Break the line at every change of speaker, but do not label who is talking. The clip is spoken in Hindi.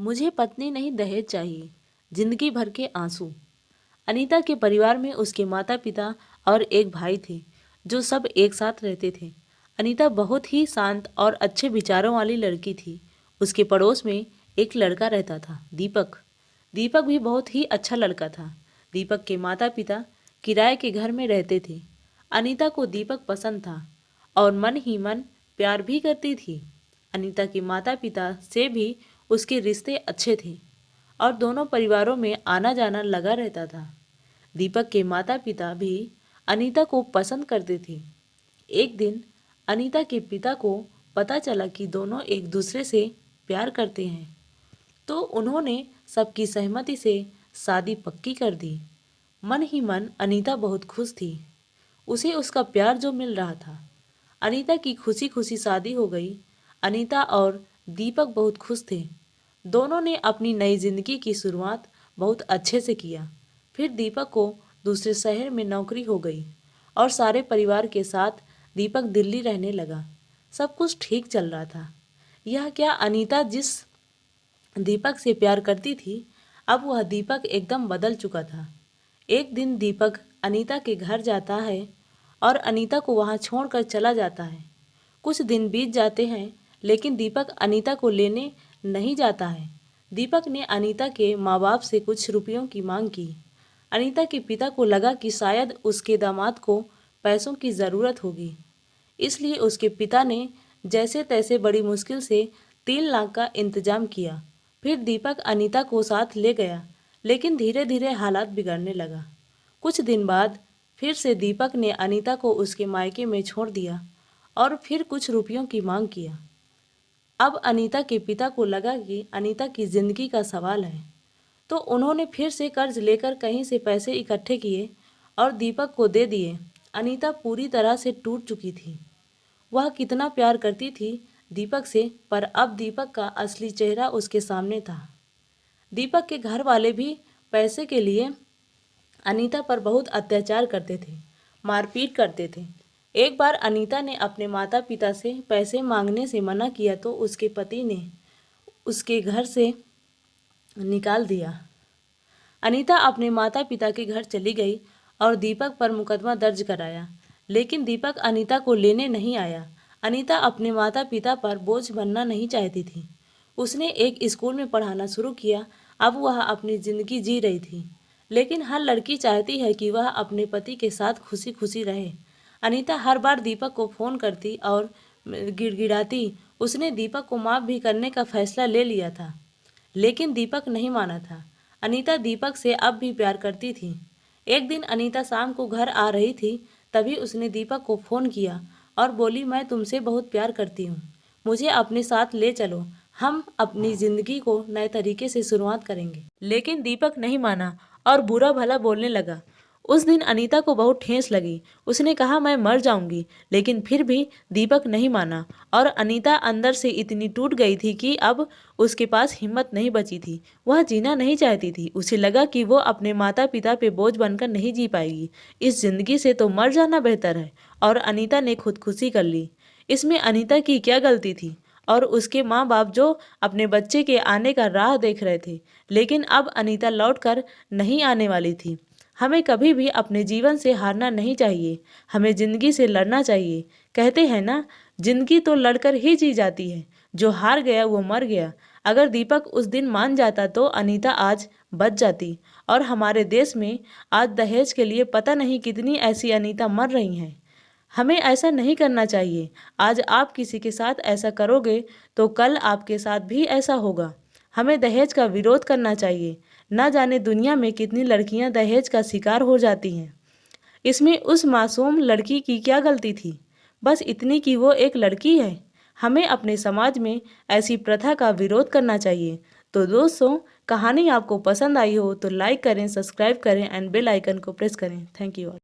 मुझे पत्नी नहीं दहेज चाहिए, जिंदगी भर के आंसू। अनीता के परिवार में उसके माता पिता और एक भाई थे जो सब एक साथ रहते थे। अनीता बहुत ही शांत और अच्छे विचारों वाली लड़की थी। उसके पड़ोस में एक लड़का रहता था, दीपक। दीपक भी बहुत ही अच्छा लड़का था। दीपक के माता पिता किराए के घर में रहते थे। अनीता को दीपक पसंद था और मन ही मन प्यार भी करती थी। अनीता के माता पिता से भी उसके रिश्ते अच्छे थे और दोनों परिवारों में आना जाना लगा रहता था। दीपक के माता पिता भी अनीता को पसंद करते थे। एक दिन अनीता के पिता को पता चला कि दोनों एक दूसरे से प्यार करते हैं, तो उन्होंने सबकी सहमति से शादी पक्की कर दी। मन ही मन अनीता बहुत खुश थी। उसे उसका प्यार जो मिल रहा था। अनीता की खुशी खुशी शादी हो गई। अनीता और दीपक बहुत खुश थे। दोनों ने अपनी नई जिंदगी की शुरुआत बहुत अच्छे से किया। फिर दीपक को दूसरे शहर में नौकरी हो गई और सारे परिवार के साथ दीपक दिल्ली रहने लगा। सब कुछ ठीक चल रहा था। यह क्या, अनीता जिस दीपक से प्यार करती थी, अब वह दीपक एकदम बदल चुका था। एक दिन दीपक अनीता के घर जाता है और अनीता को वहां छोड़कर चला जाता है। कुछ दिन बीत जाते हैं, लेकिन दीपक अनीता को लेने नहीं जाता है। दीपक ने अनीता के माँ बाप से कुछ रुपयों की मांग की। अनीता के पिता को लगा कि शायद उसके दामाद को पैसों की ज़रूरत होगी, इसलिए उसके पिता ने जैसे तैसे बड़ी मुश्किल से 3 लाख का इंतजाम किया। फिर दीपक अनीता को साथ ले गया, लेकिन धीरे धीरे हालात बिगड़ने लगा। कुछ दिन बाद फिर से दीपक ने अनीता को उसके मायके में छोड़ दिया और फिर कुछ रुपयों की मांग किया। अब अनीता के पिता को लगा कि अनीता की ज़िंदगी का सवाल है, तो उन्होंने फिर से कर्ज लेकर कहीं से पैसे इकट्ठे किए और दीपक को दे दिए। अनीता पूरी तरह से टूट चुकी थी। वह कितना प्यार करती थी दीपक से, पर अब दीपक का असली चेहरा उसके सामने था। दीपक के घर वाले भी पैसे के लिए अनीता पर बहुत अत्याचार करते थे, मारपीट करते थे। एक बार अनीता ने अपने माता पिता से पैसे मांगने से मना किया तो उसके पति ने उसके घर से निकाल दिया। अनीता अपने माता पिता के घर चली गई और दीपक पर मुकदमा दर्ज कराया, लेकिन दीपक अनीता को लेने नहीं आया। अनीता अपने माता पिता पर बोझ बनना नहीं चाहती थी। उसने एक स्कूल में पढ़ाना शुरू किया। अब वह अपनी ज़िंदगी जी रही थी, लेकिन हर लड़की चाहती है कि वह अपने पति के साथ खुशी खुशी रहे। अनीता हर बार दीपक को फ़ोन करती और गिड़गिड़ाती। उसने दीपक को माफ़ भी करने का फैसला ले लिया था, लेकिन दीपक नहीं माना था। अनीता दीपक से अब भी प्यार करती थी। एक दिन अनीता शाम को घर आ रही थी, तभी उसने दीपक को फ़ोन किया और बोली, मैं तुमसे बहुत प्यार करती हूँ, मुझे अपने साथ ले चलो, हम अपनी ज़िंदगी को नए तरीके से शुरुआत करेंगे। लेकिन दीपक नहीं माना और बुरा भला बोलने लगा। उस दिन अनीता को बहुत ठेस लगी। उसने कहा, मैं मर जाऊंगी, लेकिन फिर भी दीपक नहीं माना और अनीता अंदर से इतनी टूट गई थी कि अब उसके पास हिम्मत नहीं बची थी। वह जीना नहीं चाहती थी। उसे लगा कि वो अपने माता पिता पे बोझ बनकर नहीं जी पाएगी। इस जिंदगी से तो मर जाना बेहतर है। और अनीता ने खुदकुशी कर ली। इसमें अनीता की क्या गलती थी? और उसके माँ बाप जो अपने बच्चे के आने का राह देख रहे थे, लेकिन अब अनीता लौटकर नहीं आने वाली थी। हमें कभी भी अपने जीवन से हारना नहीं चाहिए, हमें ज़िंदगी से लड़ना चाहिए। कहते हैं ना, जिंदगी तो लड़कर ही जी जाती है, जो हार गया वो मर गया। अगर दीपक उस दिन मान जाता तो अनीता आज बच जाती। और हमारे देश में आज दहेज के लिए पता नहीं कितनी ऐसी अनीता मर रही हैं। हमें ऐसा नहीं करना चाहिए। आज आप किसी के साथ ऐसा करोगे तो कल आपके साथ भी ऐसा होगा। हमें दहेज का विरोध करना चाहिए। ना जाने दुनिया में कितनी लड़कियां दहेज का शिकार हो जाती हैं। इसमें उस मासूम लड़की की क्या गलती थी? बस इतनी कि वो एक लड़की है। हमें अपने समाज में ऐसी प्रथा का विरोध करना चाहिए। तो दोस्तों, कहानी आपको पसंद आई हो तो लाइक करें, सब्सक्राइब करें एंड बेल आइकन को प्रेस करें। Thank you all.